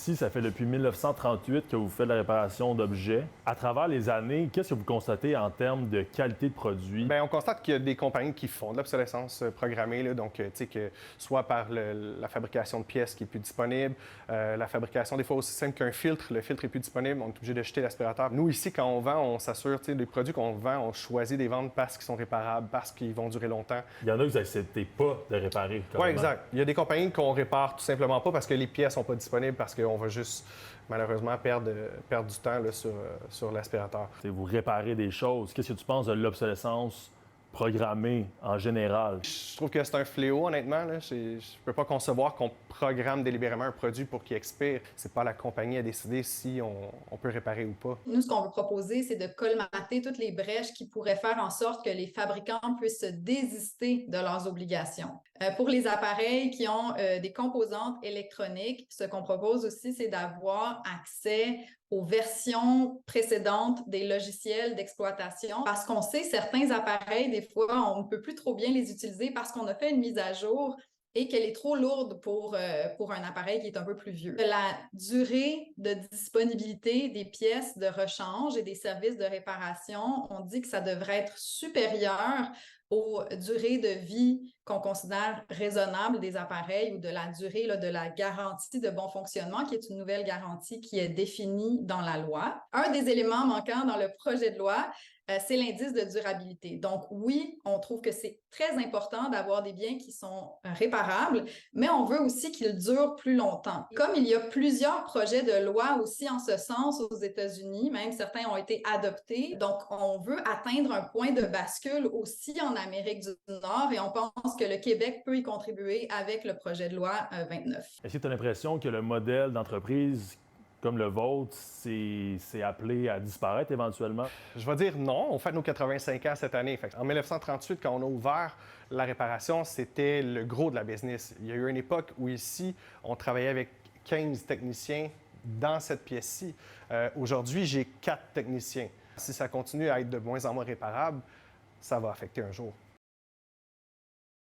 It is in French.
Ici, ça fait depuis 1938 que vous faites la réparation d'objets. À travers les années, qu'est-ce que vous constatez en termes de qualité de produit? Bien, on constate qu'il y a des compagnies qui font de l'obsolescence programmée, là, donc, tu sais, que soit par la fabrication de pièces qui est plus disponible, la fabrication, des fois aussi simple qu'un filtre, le filtre est plus disponible, on est obligé de jeter l'aspirateur. Nous, ici, quand on vend, on s'assure, tu sais, les produits qu'on vend, on choisit des ventes parce qu'ils sont réparables, parce qu'ils vont durer longtemps. Il y en a que vous n'acceptez pas de réparer. Oui, exact. Il y a des compagnies qu'on répare tout simplement pas parce que les pièces sont pas disponibles, parce qu'on va juste, malheureusement, perdre du temps là, sur l'aspirateur. Vous réparez des choses. Qu'est-ce que tu penses de l'obsolescence programmée en général? Je trouve que c'est un fléau, honnêtement. Là. Je ne peux pas concevoir qu'on programme délibérément un produit pour qu'il expire. C'est pas la compagnie à décider si on peut réparer ou pas. Nous, ce qu'on veut proposer, c'est de colmater toutes les brèches qui pourraient faire en sorte que les fabricants puissent se désister de leurs obligations. Pour les appareils qui ont des composantes électroniques, ce qu'on propose aussi, c'est d'avoir accès aux versions précédentes des logiciels d'exploitation parce qu'on sait certains appareils, des fois, on ne peut plus trop bien les utiliser parce qu'on a fait une mise à jour et qu'elle est trop lourde pour un appareil qui est un peu plus vieux. La durée de disponibilité des pièces de rechange et des services de réparation, on dit que ça devrait être supérieur aux durées de vie qu'on considère raisonnables des appareils ou de la durée là, de la garantie de bon fonctionnement, qui est une nouvelle garantie qui est définie dans la loi. Un des éléments manquants dans le projet de loi, c'est l'indice de durabilité. Donc oui, on trouve que c'est très important d'avoir des biens qui sont réparables, mais on veut aussi qu'ils durent plus longtemps. Comme il y a plusieurs projets de loi aussi en ce sens aux États-Unis, même certains ont été adoptés, donc on veut atteindre un point de bascule aussi en Amérique du Nord et on pense que le Québec peut y contribuer avec le projet de loi 29. Est-ce que tu as l'impression que le modèle d'entreprise comme le vôtre, c'est appelé à disparaître éventuellement? Je vais dire non. On fête nos 85 ans cette année. En 1938, quand on a ouvert la réparation, c'était le gros de la business. Il y a eu une époque où ici, on travaillait avec 15 techniciens dans cette pièce-ci. Aujourd'hui, j'ai 4 techniciens. Si ça continue à être de moins en moins réparable, ça va affecter un jour.